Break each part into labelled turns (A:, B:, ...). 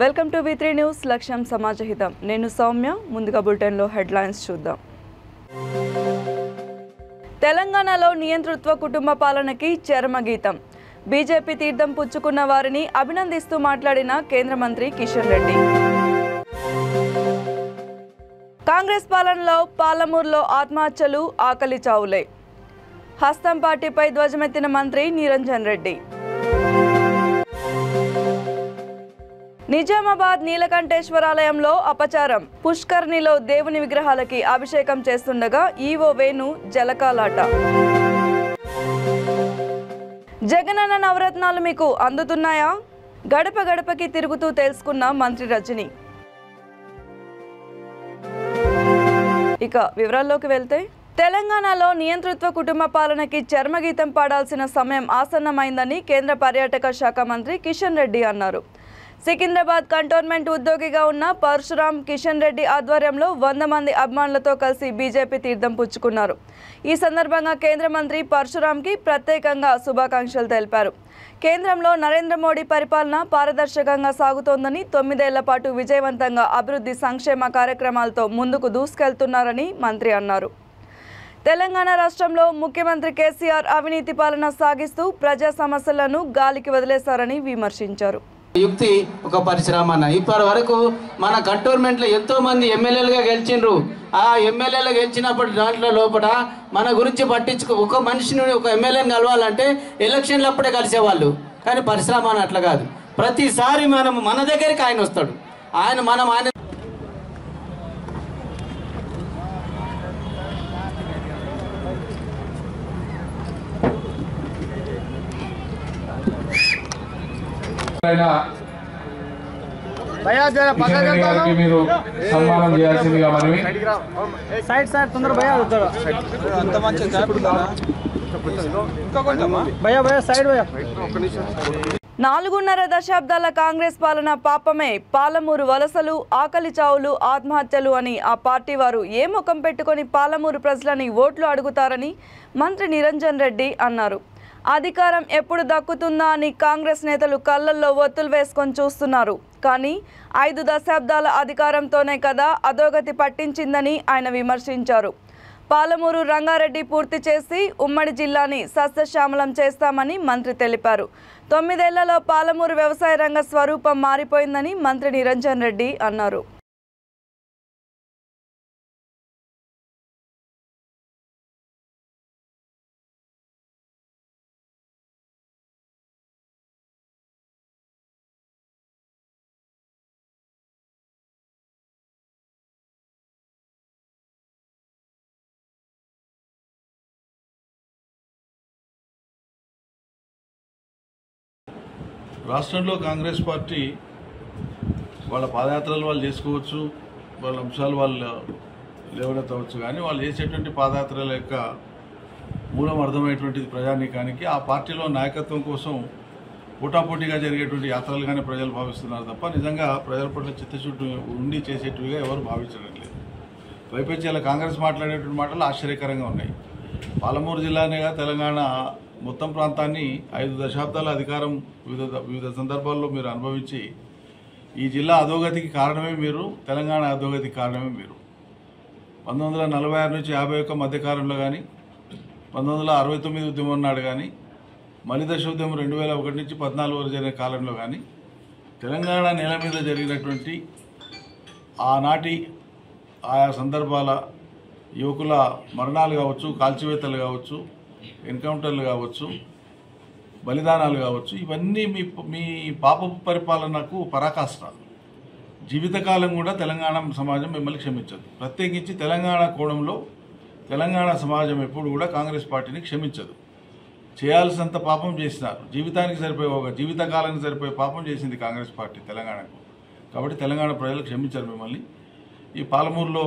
A: Welcome to V3 news లక్ష్యం సమాజహితం. నేను సౌమ్య. ముందుగా బులెటిన్లో హెడ్లైన్స్ చూద్దాం. తెలంగాణలో నియంతృత్వ కుటుంబ పాలనకి చరమగీతం. బీజేపీ తీర్థం పుచ్చుకున్న వారిని అభినందిస్తూ మాట్లాడిన కేంద్ర మంత్రి కిషన్ రెడ్డి. కాంగ్రెస్ పాలనలో పాలమూరులో ఆత్మహత్యలు, ఆకలి చావులే. హస్తం పార్టీపై ధ్వజమెత్తిన మంత్రి నిరంజన్ రెడ్డి. నిజామాబాద్ నీలకంఠేశ్వరాలయంలో అపచారం. పుష్కర్ణిలో దేవుని విగ్రహాలకి అభిషేకం చేస్తుండగా ఈవో వేణు జలకాలాట. జగనన్న నవరత్నాలు మీకు అందుతున్నాయా? గడప గడపకి తిరుగుతూ తెలుసుకున్న మంత్రి రజని. ఇక వివరాల్లోకి వెళ్తే, తెలంగాణలో నియంతృత్వ కుటుంబ పాలనకి చర్మగీతం పాడాల్సిన సమయం ఆసన్నమైందని కేంద్ర పర్యాటక శాఖ మంత్రి కిషన్ రెడ్డి అన్నారు. సికింద్రాబాద్ కంటోన్మెంట్ ఉద్యోగిగా ఉన్న పరశురాం కిషన్ రెడ్డి ఆధ్వర్యంలో 100 మంది అభిమానులతో కలిసి బీజేపీ తీర్థం పుచ్చుకున్నారు. ఈ సందర్భంగా కేంద్ర మంత్రి పరశురాంకి ప్రత్యేకంగా శుభాకాంక్షలు తెలిపారు. కేంద్రంలో నరేంద్ర మోడీ పరిపాలన పారదర్శకంగా సాగుతోందని, 9 ఏళ్ల పాటు విజయవంతంగా అభివృద్ధి సంక్షేమ కార్యక్రమాలతో ముందుకు దూసుకెళ్తున్నారని మంత్రి అన్నారు. తెలంగాణ రాష్ట్రంలో ముఖ్యమంత్రి కేసీఆర్ అవినీతి పాలన సాగిస్తూ ప్రజా సమస్యలను గాలికి వదిలేశారని విమర్శించారు.
B: యుక్తి ఒక పరిశ్రమ. ఇప్పటి వరకు మన కంటోన్మెంట్లో ఎంతో మంది ఎమ్మెల్యేలుగా గెలిచిండ్రు. ఆ ఎమ్మెల్యేలు గెలిచినప్పటి దాంట్లో లోపల మన గురించి పట్టించుకో, ఒక మనిషిని ఒక ఎమ్మెల్యేని కలవాలంటే ఎలక్షన్లు అప్పుడే కలిసేవాళ్ళు. కానీ పరిశ్రమ అట్లా కాదు. ప్రతిసారి మన దగ్గరికి ఆయన వస్తాడు. ఆయన
C: మీరు సన్మానం చేయాల్సిందిగా మనవి.
A: నాలుగున్నర దశాబ్దాల కాంగ్రెస్ పాలన పాపమే. పాలమూరు వలసలు, ఆకలి చావులు, ఆత్మహత్యలు అని ఆ పార్టీ వారు ఏ ముఖం పెట్టుకొని పాలమూరు ప్రజలని ఓట్లు అడుగుతారని మంత్రి నిరంజన్ రెడ్డి అన్నారు. అధికారం ఎప్పుడు దక్కుతుందా అని కాంగ్రెస్ నేతలు కళ్ళల్లో ఒత్తులు వేసుకొని చూస్తున్నారు. కానీ 5 దశాబ్దాల అధికారంతోనే కదా అధోగతి పట్టించిందని ఆయన విమర్శించారు. పాలమూరు రంగారెడ్డి పూర్తి చేసి ఉమ్మడి జిల్లాని సస్యశ్యామలం చేస్తామని మంత్రి తెలిపారు. 9 ఏళ్లలో పాలమూరు వ్యవసాయ రంగ స్వరూపం మారిపోయిందని మంత్రి నిరంజన్ రెడ్డి అన్నారు.
D: రాష్ట్రంలో కాంగ్రెస్ పార్టీ వాళ్ళ పాదయాత్రలు వాళ్ళు చేసుకోవచ్చు, వాళ్ళ అంశాలు వాళ్ళు లేవనెత్తవచ్చు. కానీ వాళ్ళు చేసేటువంటి పాదయాత్రల యొక్క మూలం అర్థమైనటువంటిది ప్రజానీకానికి. ఆ పార్టీలో నాయకత్వం కోసం పోటాపోటీగా జరిగేటువంటి యాత్రలు కానీ ప్రజలు భావిస్తున్నారు తప్ప నిజంగా ప్రజల పట్ల చిత్తశుద్ధి ఉండి చేసేటివిగా ఎవరు భావించడం లేదు. పైపెచ్చి కాంగ్రెస్ మాట్లాడేటువంటి మాటలు ఆశ్చర్యకరంగా ఉన్నాయి. పాలమూరు జిల్లానేగా తెలంగాణ మొత్తం ప్రాంతాన్ని 5 దశాబ్దాల అధికారం వివిధ సందర్భాల్లో మీరు అనుభవించి ఈ జిల్లా అధోగతికి కారణమే మీరు, తెలంగాణ అధోగతికి కారణమే మీరు. 1946 నుంచి 51 మధ్యకాలంలో కానీ, 1969 ఉద్యమం నాడు కానీ, మలిదశ ఉద్యమం 2001 నుంచి 14 వరకు జరిగిన కాలంలో కానీ తెలంగాణ నేల మీద జరిగినటువంటి ఆనాటి ఆయా సందర్భాల యువకుల మరణాలు కావచ్చు, కాల్చివేతలు కావచ్చు, ఎన్కౌంటర్లు కావచ్చు, బలిదానాలు కావచ్చు, ఇవన్నీ మీ పాపపు పరిపాలనకు పరాకాష్ట. జీవితకాలం కూడా తెలంగాణ సమాజం మిమ్మల్ని క్షమించదు. ప్రత్యేకించి తెలంగాణ కోణంలో తెలంగాణ సమాజం ఎప్పుడు కూడా కాంగ్రెస్ పార్టీని క్షమించదు. చేయాల్సినంత పాపం చేసినారు. జీవితకాలానికి సరిపోయే పాపం చేసింది కాంగ్రెస్ పార్టీ తెలంగాణకు. కాబట్టి తెలంగాణ ప్రజలు క్షమించారు మిమ్మల్ని. ఈ పాలమూరులో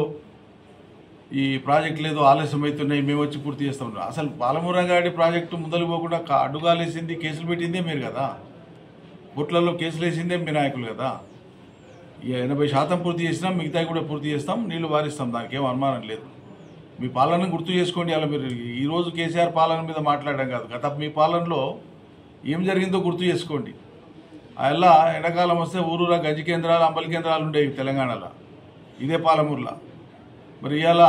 D: ఈ ప్రాజెక్టులు ఏదో ఆలస్యం అవుతున్నాయి, మేము వచ్చి పూర్తి చేస్తాం. అసలు పాలమూరు రంగారెడ్డి ప్రాజెక్టు ముందలు పోకుండా అడ్డుగాలేసింది, కేసులు పెట్టిందే మీరు కదా. కోట్లలో కేసులు వేసిందే మీ నాయకులు కదా. 80% పూర్తి చేసినాం, మిగతాయి కూడా పూర్తి చేస్తాం, నీళ్లు వారిస్తాం, దానికి ఏం అనుమానం లేదు. మీ పాలనను గుర్తు చేసుకోండి. అలా మీరు ఈరోజు కేసీఆర్ పాలన మీద మాట్లాడడం కాదు, గత మీ పాలనలో ఏం జరిగిందో గుర్తు చేసుకోండి. అలా ఎండాకాలం వస్తే ఊరూరా గంజి కేంద్రాలు అంబలి కేంద్రాలు ఉండేవి తెలంగాణలో, ఇదే పాలమూరులో. మరి ఇవాళ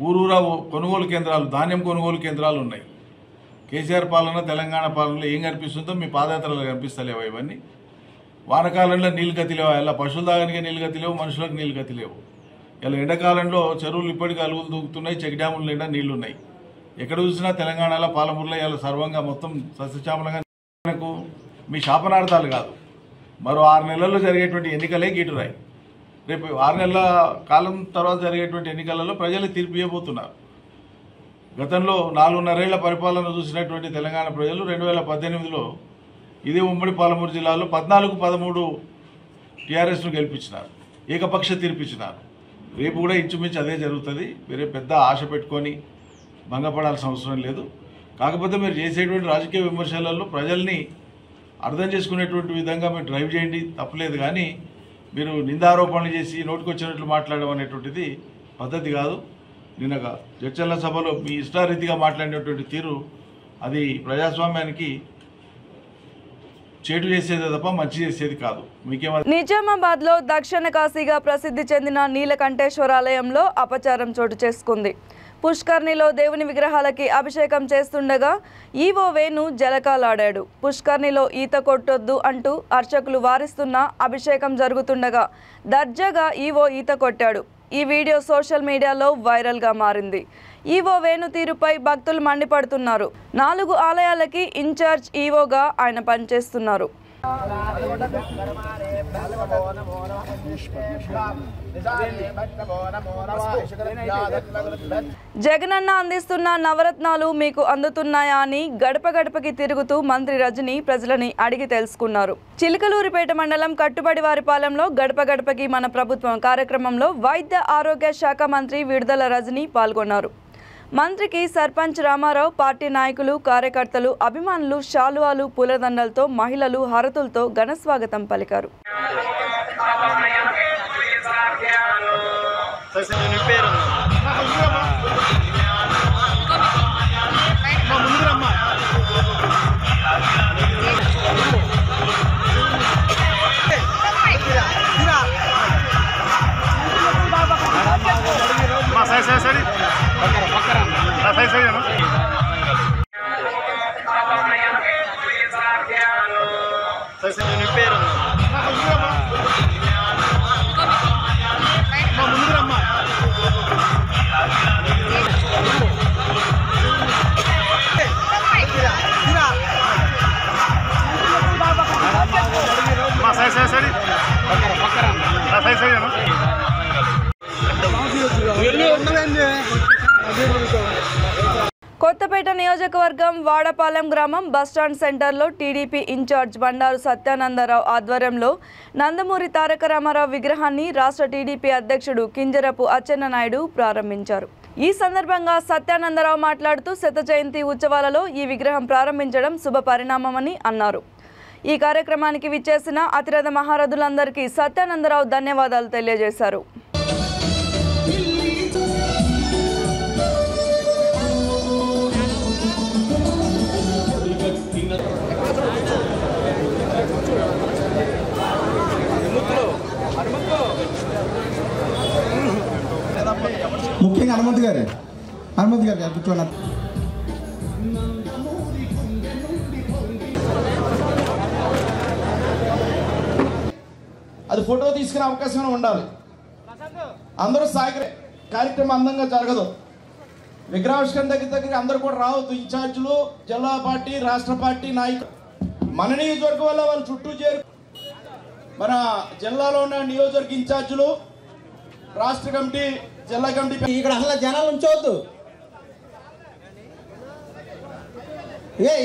D: ఊరూరా కొనుగోలు కేంద్రాలు, ధాన్యం కొనుగోలు కేంద్రాలు ఉన్నాయి. కేసీఆర్ పాలన తెలంగాణ పాలనలో ఏం కనిపిస్తుందో మీ పాదయాత్రలో కనిపిస్తలేవా ఇవన్నీ? వానకాలంలో నీళ్ళు గతి లేవు, ఇలా పశువుల దాగానికి నీళ్ళు గతి లేవు, మనుషులకు నీళ్ళు గతి లేవు. ఇలా ఎండాకాలంలో చెరువులు ఇప్పటికీ అలుగులు దూకుతున్నాయి, చెక్ డ్యాముల నిండా నీళ్లు ఉన్నాయి. ఎక్కడ చూసినా తెలంగాణలో పాలమూరులో ఇలా సర్వంగా మొత్తం సస్యశ్యామలంగా. మీ శాపనార్థాలు కాదు, మరో 6 నెలల్లో జరిగేటువంటి ఎన్నికలే గీటురాయి. రేపు 6 నెలల కాలం తర్వాత జరిగేటువంటి ఎన్నికలలో ప్రజలు తీర్పు ఇవ్వబోతున్నారు. గతంలో 4.5 ఏళ్ల పరిపాలన చూసినటువంటి తెలంగాణ ప్రజలు 2018లో ఇదే ఉమ్మడి పాలమూరు జిల్లాలో 14-13 టీఆర్ఎస్ను గెలిపించినారు, ఏకపక్ష తీర్పిచ్చినారు. రేపు కూడా ఇంచుమించు అదే జరుగుతుంది. వేరే పెద్ద ఆశ పెట్టుకొని భంగపడాల్సిన అవసరం లేదు. కాకపోతే మీరు చేసేటువంటి రాజకీయ విమర్శలలో ప్రజల్ని అర్థం చేసుకునేటువంటి విధంగా మీరు డ్రైవ్ చేయండి, తప్పలేదు. కానీ మీరు నిందారోపణలు చేసి నోటికొచ్చినట్లు మాట్లాడడం అనేటువంటిది పద్ధతి కాదు. నిన్న జడ్చర్ల సభలో మీ ఇష్టారీతిగా మాట్లాడినటువంటి తీరు అది ప్రజాస్వామ్యానికి చేటు చేసేదే తప్ప మంచి చేసేది కాదు.
A: నిజామాబాద్ లో దక్షిణ కాశీగా ప్రసిద్ధి చెందిన నీలకంఠేశ్వరాలయంలో అపచారం చోటు చేసుకుంది. పుష్కర్ణిలో దేవుని విగ్రహాలకి అభిషేకం చేస్తుండగా ఈవో వేణు జలకాలాడాడు. పుష్కర్ణిలో ఈత కొట్టొద్దు అంటూ అర్చకులు వారిస్తున్న అభిషేకం జరుగుతుండగా దర్జాగా ఈవో ఈత కొట్టాడు. ఈ వీడియో సోషల్ మీడియాలో వైరల్గా మారింది. ఈవో వేణు తీరుపై భక్తులు మండిపడుతున్నారు. 4 ఆలయాలకి ఇన్ఛార్జ్ ఈవోగా ఆయన పనిచేస్తున్నారు. జగనన్న అందిస్తున్న నవరత్నాలు మీకు అందుతున్నాయా అని గడప గడపకి తిరుగుతూ మంత్రి రజని ప్రజలని అడిగి తెలుసుకున్నారు. చిలకలూరిపేట మండలం కట్టుబడివారిపాలెంలో గడప గడపకి మన ప్రభుత్వం కార్యక్రమంలో వైద్య ఆరోగ్య శాఖ మంత్రి విడుదల రజని పాల్గొన్నారు. మంత్రికి సర్పంచ్ రామారావు, పార్టీ నాయకులు, కార్యకర్తలు, అభిమానులు శాలువాలు, పూలదండలతో, మహిళలు హారతులతో ఘన స్వాగతం పలికారు. కొత్తపేట నియోజకవర్గం వాడపాలెం గ్రామం బస్టాండ్ సెంటర్లో టీడీపీ ఇన్ఛార్జ్ బండారు సత్యానందరావు ఆధ్వర్యంలో నందమూరి తారక రామారావు విగ్రహాన్ని రాష్ట్ర టీడీపీ అధ్యక్షుడు కింజరపు అచ్చెన్నాయుడు ప్రారంభించారు. ఈ సందర్భంగా సత్యానందరావు మాట్లాడుతూ శత జయంతి ఉత్సవాలలో ఈ విగ్రహం ప్రారంభించడం శుభ పరిణామమని అన్నారు. ఈ కార్యక్రమానికి విచ్చేసిన అతిరథ మహారథులందరికీ సత్యానందరావు ధన్యవాదాలు తెలియజేశారు.
E: ముఖ్యంగా హనుమంత్ గారు కూర్చోండి. అది ఫోటో తీసుకునే అవకాశం ఉండాలి. అందరూ సాగరే కార్యక్రమం అందంగా జరగదు. విగ్రహావిష్కరణ దగ్గర అందరూ కూడా రావద్దు. ఇన్ఛార్జీలు, జిల్లా పార్టీ, రాష్ట్ర పార్టీ నాయకులు మన నియోజకవర్గం వల్ల వాళ్ళు చుట్టూ చేరు. మన జిల్లాలో ఉన్న నియోజకవర్గ ఇన్ఛార్జీలు, రాష్ట్ర కమిటీ, జిల్లా కమిటీ ఇక్కడ అసలు జనాలు ఉంచవద్దు.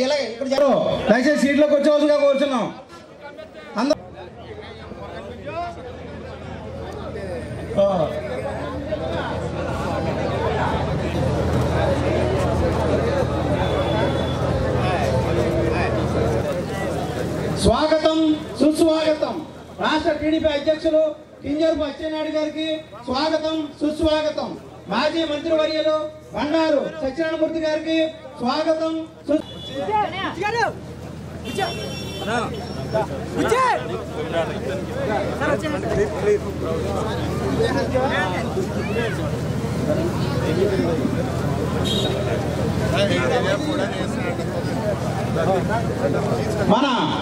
E: ఇలా ఇక్కడ దయచేసి సీట్లోకి వచ్చేవద్దుగా కూర్చున్నాం. అందరూ స్వాగతం, సుస్వాగతం. రాష్ట్ర టీడీపీ అధ్యక్షులు కింజరపు అచ్చెన్నాయుడు గారికి స్వాగతం, సుస్వాగతం. మాజీ మంత్రివర్యులు బండారు సత్యనారాయణమూర్తి గారికి స్వాగతం.
F: మన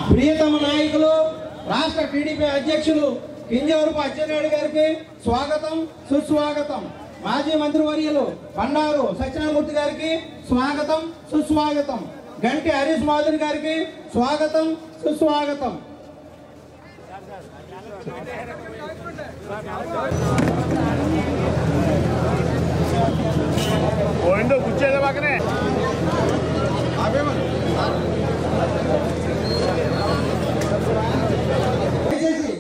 F: ప్రియతమ నాయకులు రాష్ట్ర టీడీపీ అధ్యక్షులు కింజవరపు అచ్చెన్నాయుడు గారికి స్వాగతం సుస్వాగతం. మాజీ మంత్రివర్యులు బండారు సత్యనారాయణమూర్తి గారికి స్వాగతం సుస్వాగతం. గంటి హరీష్ మాధురి గారికి స్వాగతం సుస్వాగతం.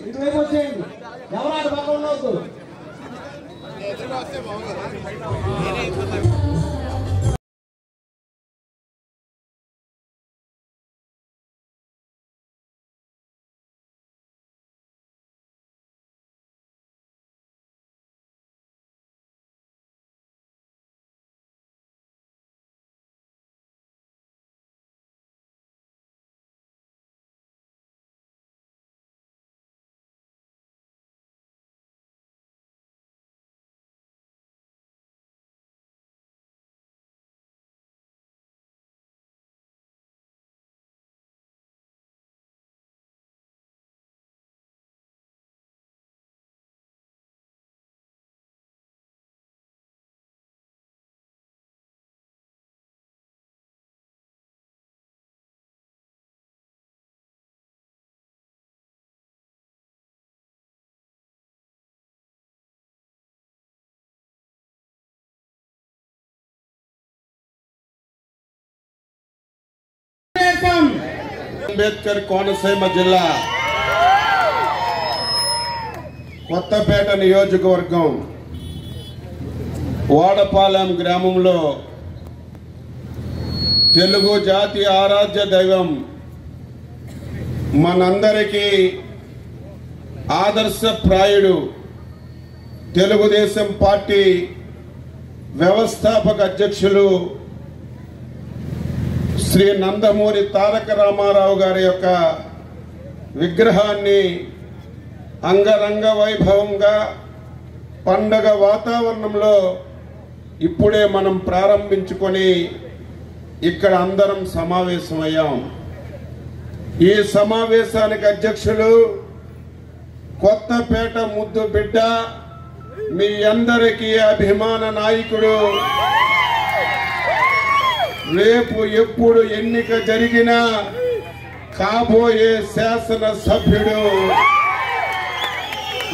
F: ఇటువైపు వచ్చేయండి, ఎవరాడు బాగా ఉండవద్దు.
G: అంబేద్కర్ కోనసీమ జిల్లా కొత్తపేట నియోజకవర్గం వాడపాలెం గ్రామంలో తెలుగు జాతి ఆరాధ్య దైవం మనందరికీ ఆదర్శప్రాయుడు తెలుగుదేశం పార్టీ వ్యవస్థాపక అధ్యక్షులు శ్రీ నందమూరి తారక రామారావు గారి యొక్క విగ్రహాన్ని అంగరంగ వైభవంగా పండగ వాతావరణంలో ఇప్పుడే మనం ప్రారంభించుకొని ఇక్కడ అందరం సమావేశమయ్యాం. ఈ సమావేశానికి అధ్యక్షులు కొత్తపేట ముద్దు బిడ్డ, మీ అందరికీ అభిమాన నాయకుడు, రేపు ఎప్పుడు ఎన్నిక జరిగినా కాబోయే శాసన సభ్యుడు,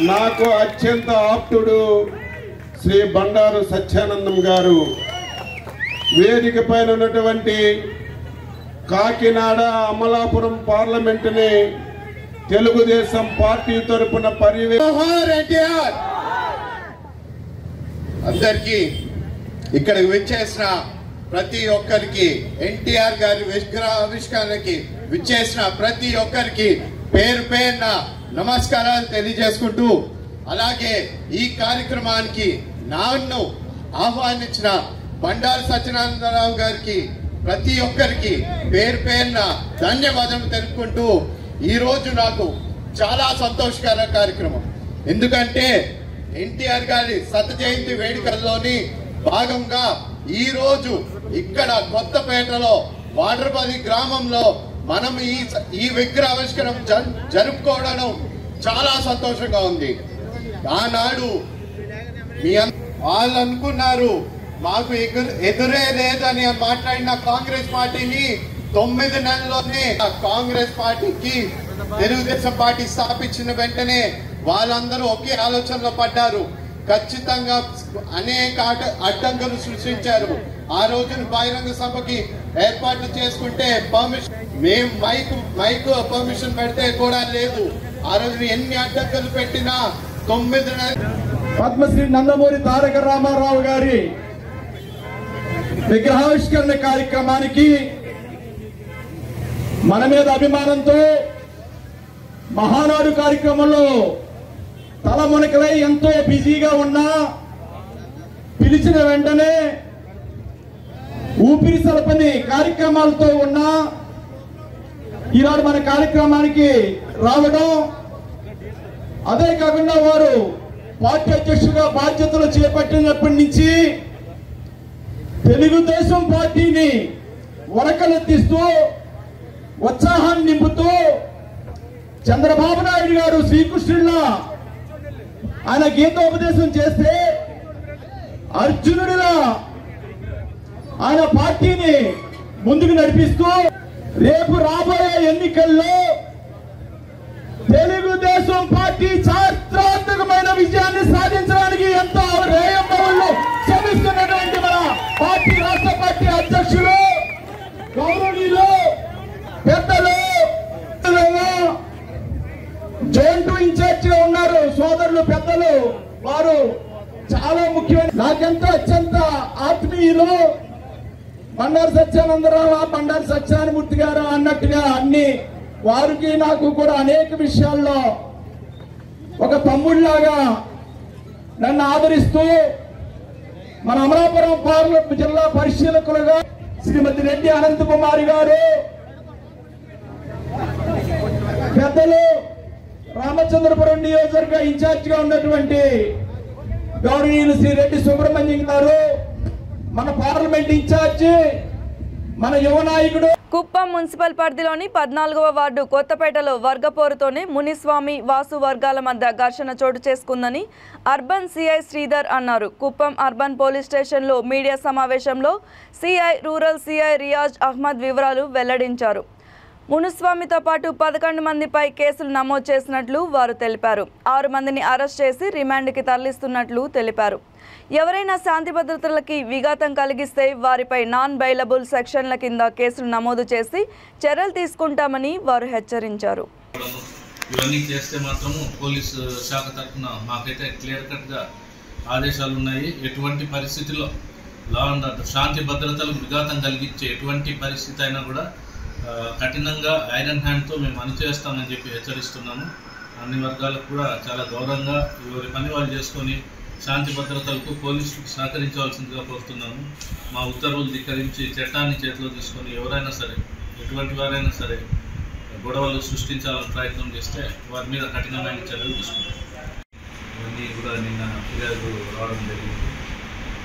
G: నాకు అత్యంత ఆప్తుడు శ్రీ బండారు సత్యానందం గారు. వేదిక పైన ఉన్నటువంటి కాకినాడ అమలాపురం పార్లమెంటుని తెలుగుదేశం పార్టీ తరపున
H: అందరికీ ఇక్కడికి విచ్చేసిన ప్రతి ఒక్కరికి, ఎన్టీఆర్ గారి విగ్రహావిష్కరణకి విచ్చేసిన ప్రతి ఒక్కరికి పేరు పేరున నమస్కారాలు తెలియజేసుకుంటూ, అలాగే ఈ కార్యక్రమానికి నన్ను ఆహ్వానించిన బండారు సత్యనారాయణరావు గారికి ప్రతి ఒక్కరికి పేరు పేరున ధన్యవాదాలు తెలుపుకుంటూ, ఈరోజు నాకు చాలా సంతోషకర కార్యక్రమం. ఎందుకంటే ఎన్టీఆర్ గారి శత జయంతి వేడుకల్లోని భాగంగా ఈ రోజు ఇక్కడ కొత్తపేటలో వాడ్రపల్లి గ్రామంలో మనం ఈ విగ్రహావిష్కరణ జరుపుకోవడం చాలా సంతోషంగా ఉంది. ఆనాడు వాళ్ళు అనుకున్నారు మాకు ఎదురే లేదని మాట్లాడిన కాంగ్రెస్ పార్టీని 9 నెలల్లోనే కాంగ్రెస్ పార్టీకి తెలుగుదేశం పార్టీ స్థాపించిన వెంటనే వాళ్ళందరూ ఒకే ఆలోచనలో పడ్డారు. ఖచ్చితంగా అనేక అడ్డంకులు సృష్టించారు. ఆ రోజున బహిరంగ సభకి ఏర్పాట్లు చేసుకుంటే మేము మైక్ పర్మిషన్ పెడితే కూడా లేదు. ఆ రోజు ఎన్ని అడ్డంకులు పెట్టినా 9 నెలలు.
E: పద్మశ్రీ నందమూరి తారక రామారావు గారి విగ్రహావిష్కరణ కార్యక్రమానికి మన మీద అభిమానంతో మహానాడు కార్యక్రమంలో తలమునకలై ఎంతో బిజీగా ఉన్నా పిలిచిన వెంటనే ఊపిరి సలపని కార్యక్రమాలతో ఉన్నా ఈనాడు మన కార్యక్రమానికి రావడం, అదే కాకుండా వారు పార్టీ అధ్యక్షుడిగా బాధ్యతలు చేపట్టినప్పటి నుంచి తెలుగుదేశం పార్టీని వరకలెత్తిస్తూ ఉత్సాహాన్ని నింపుతూ చంద్రబాబు నాయుడు గారు శ్రీకృష్ణుడిలా ఆయన గీతోపదేశం చేస్తే అర్జునుడిలా ఆయన పార్టీని ముందుకు నడిపిస్తూ రేపు రాబోయే ఎన్నికల్లో తెలుగుదేశం పార్టీ చారిత్రాత్మకమైన విజయాన్ని సాధించడానికి ఎంతో రేయంబవళ్ళు శ్రమిస్తున్నటువంటి మన పార్టీ రాష్ట్ర పార్టీ అధ్యక్షులు గౌరవనీయులు పెద్దలు జోన్ 2 ఇన్ఛార్జిగా ఉన్నారు సోదరులు పెద్దలు, వారు చాలా ముఖ్యమైన నాకెంతో అత్యంత ఆత్మీయులు బండారు సత్యానందరావు, బండారు సత్యానమూర్తి గారు అన్నట్టుగా అన్ని వారికి నాకు కూడా అనేక విషయాల్లో ఒక తమ్ముళ్లాగా నన్ను ఆదరిస్తూ మన అమలాపురం పార్లమెంట్ జిల్లా పరిశీలకులుగా శ్రీమతి రెడ్డి అనంత కుమారి గారు, పెద్దలు రామచంద్రపురం నియోజకవర్గ ఇన్ఛార్జిగా ఉన్నటువంటి గౌరవనీయులు శ్రీ రెడ్డి సుబ్రహ్మణ్యం గారు, మన పార్లమెంట్ ఇన్ఛార్జి మన యువ నాయకుడు.
A: కుప్పం మున్సిపల్ పరిధిలోని 14వ వార్డు కొత్తపేటలో వర్గపోరుతోనే మునిస్వామి వాసు వర్గాల మధ్య ఘర్షణ చోటు చేసుకుందని అర్బన్ సిఐ శ్రీధర్ అన్నారు. కుప్పం అర్బన్ పోలీస్ స్టేషన్లో మీడియా సమావేశంలో CI rural CI Riyaz Ahmed వివరాలు వెల్లడించారు. మునుస్వామితో పాటు 11 మందిపై కేసులు నమోదు చేసినట్లు వారు తెలిపారు. 6 మందిని అరెస్ట్ చేసి రిమాండ్కి తరలిస్తున్నట్లు తెలిపారు. ఎవరైనా శాంతి భద్రతలకి విఘాతం కలిగిస్తే వారిపై నాన్ బెయిలబుల్ సెక్షన్ల కింద కేసులు నమోదు చేసి చర్యలు తీసుకుంటామని వారు హెచ్చరించారు.
I: ఇవన్నీ చేస్తే మాత్రము పోలీసు శాఖ తరఫున మాకైతే క్లియర్ కట్గా ఆదేశాలు ఉన్నాయి. ఎటువంటి పరిస్థితుల్లో లా అండ్ ఆర్డర్ శాంతి భద్రతలకు విఘాతం కలిగించే ఎటువంటి పరిస్థితి అయినా కూడా కఠినంగా ఐరన్ హ్యాండ్తో మేము అణిచేస్తామని చెప్పి హెచ్చరిస్తున్నాము. అన్ని వర్గాలకు కూడా చాలా గౌరవంగా ఎవరి పని వాళ్ళు చేసుకొని శాంతి భద్రతలకు పోలీసులకు సహకరించవలసిందిగా కోరుతున్నాము. మా ఉత్తర్వులు ధిక్కరించి చట్టాన్ని చేతిలో తీసుకొని ఎవరైనా సరే ఎటువంటి వారైనా సరే గొడవలు సృష్టించాలని ప్రయత్నం చేస్తే వారి మీద కఠినమైన చర్యలు తీసుకుంటాం. ఇవన్నీ కూడా నిన్న ఫిర్యాదు రావడం జరిగింది.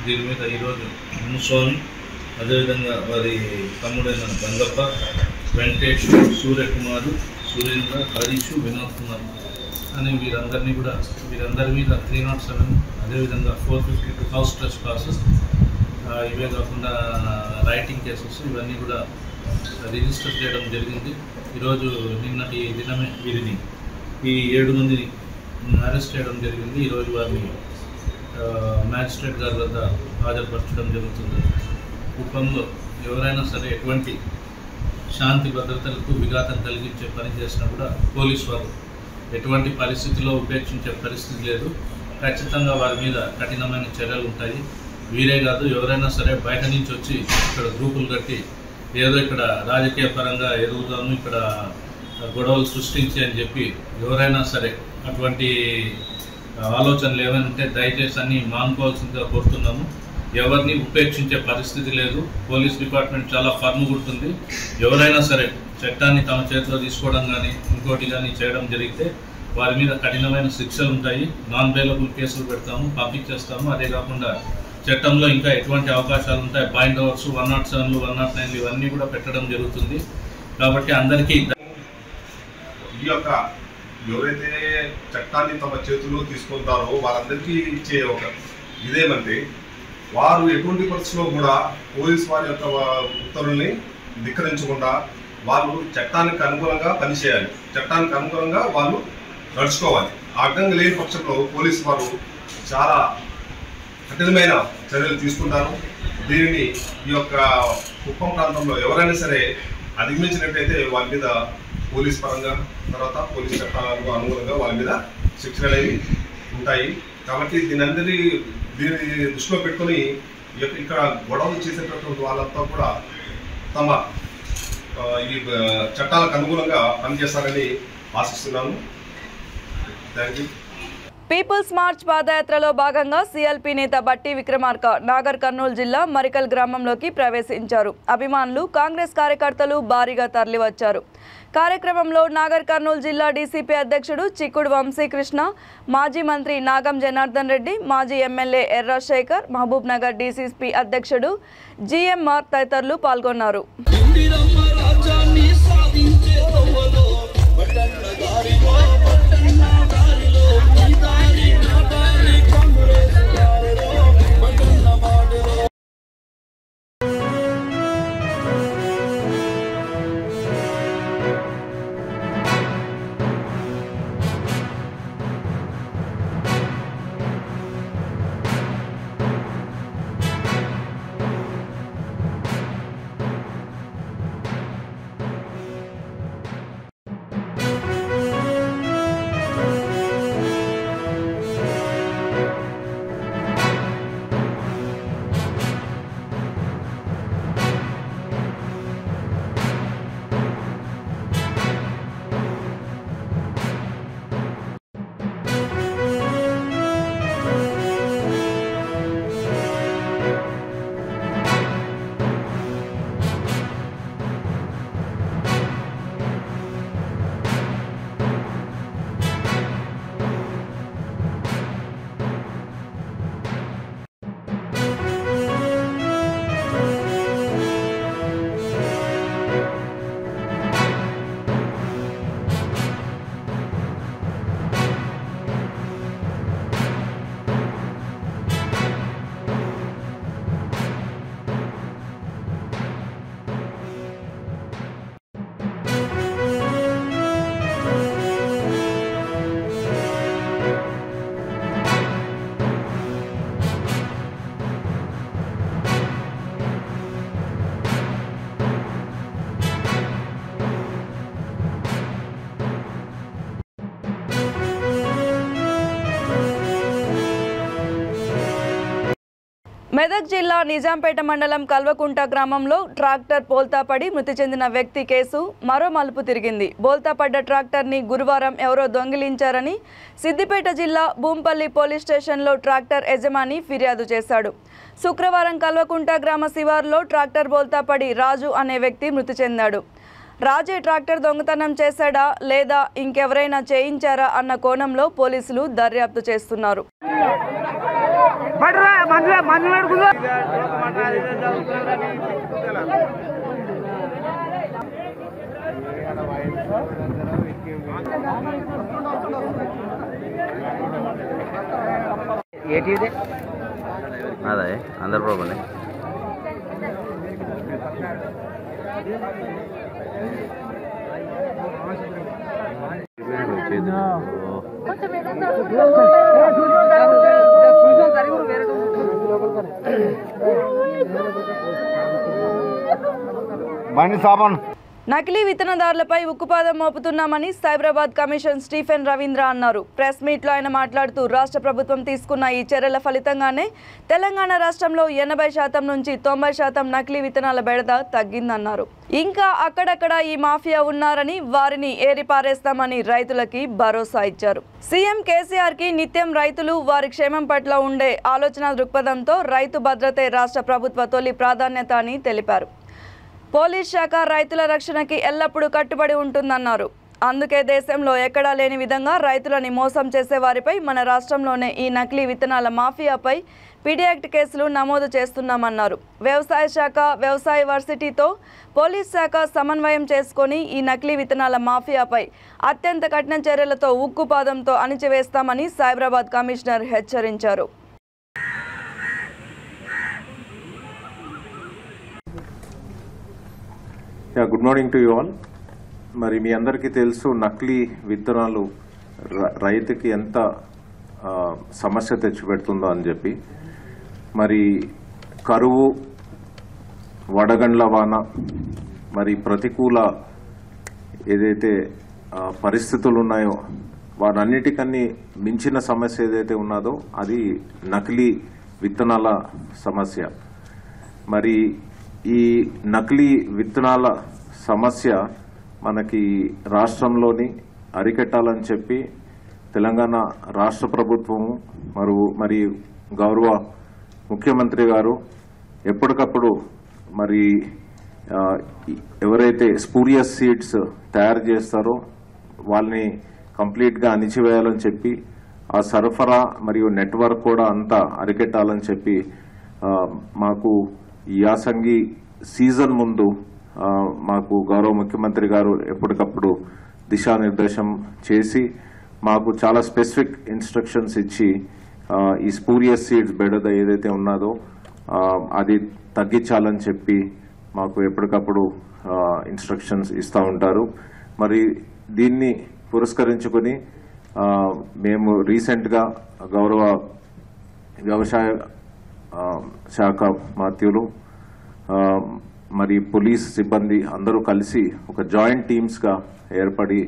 I: దీని మీద ఈరోజు మునుస్వామి, అదేవిధంగా వారి తమ్ముడైన గంగప్ప, వెంకటేష్, సూర్యకుమారు, సురేంద్ర, హరీష్, వినోద్ కుమార్ అని వీరందరి మీద 307, అదేవిధంగా 452 హౌస్ ట్రెస్ పాసెస్, ఇవే కాకుండా రైటింగ్ కేసెస్ ఇవన్నీ కూడా రిజిస్టర్ చేయడం జరిగింది. ఈరోజు నిన్నటి దినమే వీరిని ఈ 7 మందిని అరెస్ట్ చేయడం జరిగింది. ఈరోజు వారిని మ్యాజిస్ట్రేట్ గారి వద్ద హాజరుపరచడం జరుగుతుంది. కుప్పంలో ఎవరైనా సరే ఎటువంటి శాంతి భద్రతలకు విఘాతం కలిగించే పని చేసినా కూడా పోలీసు వారు ఎటువంటి పరిస్థితిలో ఉపేక్షించే పరిస్థితి లేదు. ఖచ్చితంగా వారి మీద కఠినమైన చర్యలు ఉంటాయి. వీరే కాదు, ఎవరైనా సరే బయట నుంచి వచ్చి ఇక్కడ గ్రూపులు కట్టి ఏదో ఇక్కడ రాజకీయ పరంగా ఎదుగుతాను, ఇక్కడ గొడవలు సృష్టించి అని చెప్పి ఎవరైనా సరే అటువంటి ఆలోచనలు ఏమైనా ఉంటే దయచేసి అన్ని మానుకోవాల్సిందిగా కోరుతున్నాము. ఎవరిని ఉపేక్షించే పరిస్థితి లేదు. పోలీస్ డిపార్ట్మెంట్ చాలా ఫర్మ్ ఉంటుంది. ఎవరైనా సరే చట్టాన్ని తమ చేతిలో తీసుకోవడం కానీ ఇంకోటి కానీ చేయడం జరిగితే వారి మీద కఠినమైన శిక్షలు ఉంటాయి. నాన్ బెయిలబుల్ కేసులు పెడతాము, పంపించేస్తాము. అదే కాకుండా చట్టంలో ఇంకా ఎటువంటి అవకాశాలు ఉంటాయి, బైండ్ అవర్స్, 107లు, 109లు ఇవన్నీ కూడా పెట్టడం జరుగుతుంది. కాబట్టి అందరికీ
J: ఈ యొక్క ఎవరైతే చట్టాన్ని తమ చేతుల్లో తీసుకుంటారో వాళ్ళందరికీ ఇచ్చే ఒక ఇదేమంటే వారు ఎటువంటి పరిస్థితుల్లో కూడా పోలీసు వారి యొక్క ఉత్తర్వుల్ని ధిక్కరించకుండా వాళ్ళు చట్టానికి అనుగుణంగా పనిచేయాలి, చట్టానికి అనుగుణంగా వాళ్ళు నడుచుకోవాలి. ఆ విధంగా లేని పక్షంలో పోలీసు వారు చాలా కఠినమైన చర్యలు తీసుకుంటారు. దీనిని ఈ యొక్క కుప్పం ప్రాంతంలో ఎవరైనా సరే అధిగమించినట్టయితే వాళ్ళ మీద పోలీస్ పరంగా తర్వాత పోలీస్ చట్టాలకు అనుగుణంగా వాళ్ళ మీద శిక్షలు అనేవి ఉంటాయి. కాబట్టి దీన్ని దృష్టిలో పెట్టుకొని ఇక్కడ గొడవలు చేసేటటువంటి వాళ్ళంతా కూడా తమ ఈ చట్టాలకు అనుగుణంగా పనిచేస్తారని ఆశిస్తున్నాను. Thank you.
A: పీపుల్స్ మార్చ్ పాదయాత్రలో భాగంగా సీఎల్పీ నేత బట్టి విక్రమార్క నాగర్ కర్నూలు జిల్లా మరికల్ గ్రామంలోకి ప్రవేశించారు. అభిమానులు, కాంగ్రెస్ కార్యకర్తలు భారీగా తరలివచ్చారు. కార్యక్రమంలో నాగర్ కర్నూలు జిల్లా డీసీపీ అధ్యక్షుడు చిక్కుడు వంశీకృష్ణ, మాజీ మంత్రి నాగం జనార్దన్ రెడ్డి, మాజీ ఎమ్మెల్యే ఎర్ర శేఖర్, మహబూబ్ నగర్ డీసీపీ అధ్యక్షుడు జిఎంఆర్ తదితరులు పాల్గొన్నారు. మెదక్ జిల్లా నిజాంపేట మండలం కల్వకుంట గ్రామంలో ట్రాక్టర్ బోల్తాపడి మృతి చెందిన వ్యక్తి కేసు మరో మలుపు తిరిగింది. బోల్తాపడ్డ ట్రాక్టర్ని గురువారం ఎవరో దొంగిలించారని సిద్దిపేట జిల్లా భూంపల్లి పోలీస్ స్టేషన్లో ట్రాక్టర్ యజమాని ఫిర్యాదు చేశాడు. శుక్రవారం కల్వకుంట గ్రామ శివారులో ట్రాక్టర్ బోల్తాపడి రాజు అనే వ్యక్తి మృతి చెందాడు. రాజే ట్రాక్టర్ దొంగతనం చేశాడా లేదా ఇంకెవరైనా చేయించారా అన్న కోణంలో పోలీసులు దర్యాప్తు చేస్తున్నారు.
K: అదే అందరు ప్రాబ్లం
A: నకిలీ విత్తనదారులపై ఉక్కుపాదం మోపుతున్నామని సైబరాబాద్ కమిషన్ స్టీఫెన్ రవీంద్ర అన్నారు. ప్రెస్ మీట్లో ఆయన మాట్లాడుతూ రాష్ట్ర ప్రభుత్వం తీసుకున్న ఈ చర్యల ఫలితంగానే తెలంగాణ రాష్ట్రంలో 80% నుంచి 90% నకిలీ విత్తనాల బెడద తగ్గిందన్నారు. ఇంకా అక్కడక్కడ ఈ మాఫియా ఉన్నారని వారిని ఏరిపారేస్తామని రైతులకి భరోసా ఇచ్చారు. సీఎం కేసీఆర్ కి నిత్యం రైతులు వారి క్షేమం పట్ల ఉండే ఆలోచన దృక్పథంతో రైతు భద్రతే రాష్ట్ర ప్రభుత్వ తొలి ప్రాధాన్యత అని తెలిపారు. పోలీస్ శాఖ రైతుల రక్షణకి ఎల్లప్పుడూ కట్టుబడి ఉంటుందన్నారు. అందుకే దేశంలో ఎక్కడా లేని విధంగా రైతులని మోసం చేసే వారిపై మన రాష్ట్రంలోనే ఈ నకిలీ విత్తనాల మాఫియాపై పీడీ యాక్ట్ కేసులు నమోదు చేస్తున్నామన్నారు. వ్యవసాయ శాఖ, వ్యవసాయ వర్సిటీతో పోలీస్ శాఖ సమన్వయం చేసుకొని ఈ నకిలీ విత్తనాల మాఫియాపై అత్యంత కఠిన చర్యలతో ఉక్కుపాదంతో అణిచివేస్తామని సైబరాబాద్ కమిషనర్ హెచ్చరించారు.
L: Good morning to you all. మరి మీ అందరికీ తెలుసు నకిలీ విత్తనాలు రైతుకి ఎంత సమస్య తెచ్చిపెడుతుందో అని చెప్పి. మరి కరువు, వడగండ్ల వాన, మరి ప్రతికూల ఏదైతే పరిస్థితులు ఉన్నాయో వాటన్నిటికన్నీ మించిన సమస్య ఏదైతే ఉన్నదో అది నకిలీ విత్తనాల సమస్య. మరి ఈ నకిలీ విత్తనాల సమస్య మనకి రాష్ట్రంలోని అరికట్టాలని చెప్పి తెలంగాణ రాష్ట్ర ప్రభుత్వము మరి గౌరవ ముఖ్యమంత్రి గారు ఎప్పటికప్పుడు మరి ఎవరైతే స్పూరియస్ సీడ్స్ తయారు చేస్తారో వాళ్ళని కంప్లీట్గా అణిచివేయాలని చెప్పి ఆ సరఫరా మరియు నెట్వర్క్ కూడా అంతా అరికెట్టాలని చెప్పి మాకు ఈ యాసంగి సీజన్ ముందు మాకు గౌరవ ముఖ్యమంత్రి గారు ఎప్పటికప్పుడు దిశానిర్దేశం చేసి మాకు చాలా స్పెసిఫిక్ ఇన్స్ట్రక్షన్స్ ఇచ్చి ఈ స్పూరియస్ సీడ్స్ బెడద ఏదైతే ఉన్నదో అది తగ్గించాలని చెప్పి మాకు ఎప్పటికప్పుడు ఇన్స్ట్రక్షన్స్ ఇస్తూ ఉంటారు. మరి దీన్ని పురస్కరించుకొని మేము రీసెంట్గా గౌరవ వ్యవసాయ శాఖ మాత్యులు మరి పోలీస్ సిబ్బంది అందరూ కలిసి ఒక జాయింట్ టీమ్స్గా ఏర్పడి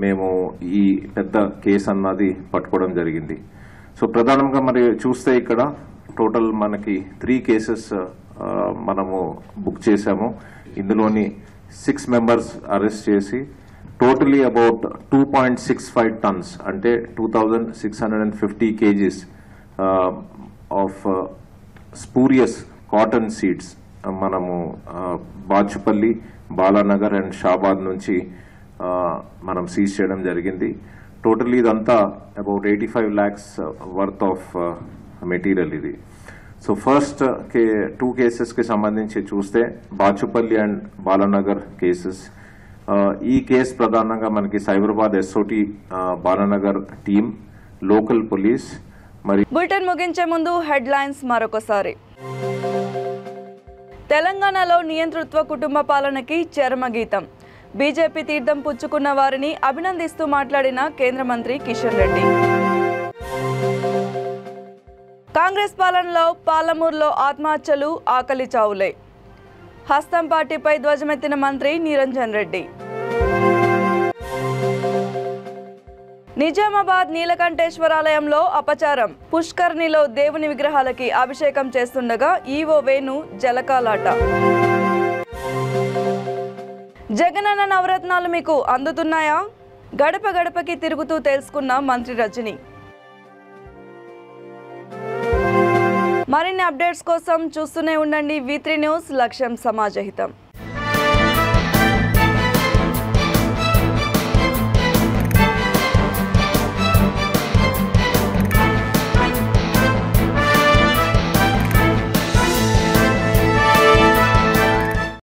L: మేము ఈ పెద్ద కేసు అన్నది పట్టుకోవడం జరిగింది. సో ప్రధానంగా మరి చూస్తే ఇక్కడ టోటల్ మనకి 3 కేసెస్ మనము బుక్ చేశాము. ఇందులోని 6 మెంబర్స్ అరెస్ట్ చేసి టోటలీ అబౌట్ 2.65 టన్స్ అంటే 2650 kgs of spurious cotton seeds మనము బాచుపల్లి, బాలానగర్ అండ్ షాబాద్ నుంచి మనం సీజ్ చేయడం జరిగింది. టోటల్లీ ఇదంతా about 85 lakhs worth of material ఇది. సో ఫస్ట్ 2 కేసెస్కి సంబంధించి చూస్తే బాచుపల్లి అండ్ బాలానగర్ కేసెస్. ఈ కేసు ప్రధానంగా మనకి Cyberabad SOT Balanagar team, local police. మరి
A: బులెటిన్ ముగించే ముందు హెడ్లైన్స్ మరొకసారి. తెలంగాణలో నియంతృత్వ కుటుంబ పాలనకి చరమగీతం. బీజేపీ తీర్థం పుచ్చుకున్న వారిని అభినందిస్తూ మాట్లాడిన కేంద్ర మంత్రి కిషన్ రెడ్డి. కాంగ్రెస్ పాలనలో పాలమూరులో ఆత్మహత్యలు, ఆకలి చావులే. హస్తం పార్టీపై ధ్వజమెత్తిన మంత్రి నిరంజన్ రెడ్డి. నిజామాబాద్ నీలకంఠేశ్వరాలయంలో అపచారం. పుష్కర్ణిలో దేవుని విగ్రహాలకి అభిషేకం చేస్తుండగా ఈవో వేణు జలకాలాట. జగనన్న నవరత్నాలు మీకు అందుతున్నాయా? గడప గడపకి తిరుగుతూ తెలుసుకున్న మంత్రి రజని. మరిన్ని అప్డేట్స్ కోసం చూస్తూనే ఉండండి V3 న్యూస్. లక్ష్యం సమాజహితం.